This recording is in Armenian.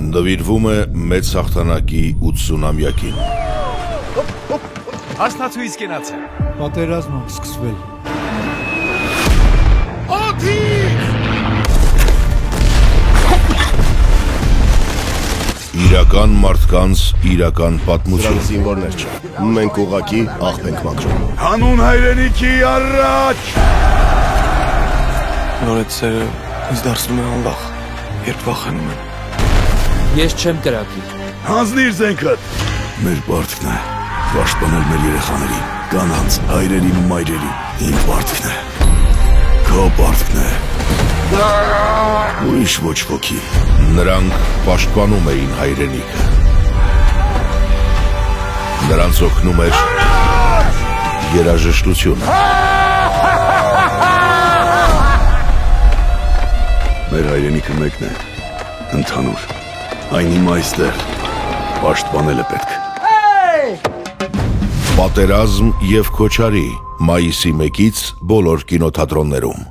Նվիրվում է մեծ հաղթանակի 80-ամյակին։ Հասնացույց կենաց է։ Պատերազմը սկսվել։ Իրական մարդկանց իրական պատմություն։ Դրանք զինվորներ չէ։ Մենք ուղղակի աղբ ենք մաքրում։ Հանուն հայրենիքի առաջ։ Նորից սերը ինձ դարձնում է անվախ, երբ վախենում եմ։ Ես չեմ կրակի։ Հանձնիր զենքդ։ Մեր պարտքն է պաշտպանել մեր երեխաներին, կանանց, հայրերին ու մայրերին։ Իմ պարտքն է։ Քո պարտքն է։ Ուրիշ ոչ ոքի։ Նրանք պաշտպանում էին հայրենիքը։ Նրանց օգնում էր երաժշտությունը։ Մեր հայրենիքը մեկն է, ընդհանուր։ Այն իմ այստեղ պաշտպանել է պետք։ Պատերազմ և Քոչարի, մայիսի 1-ից բոլոր կինոթատրոններում։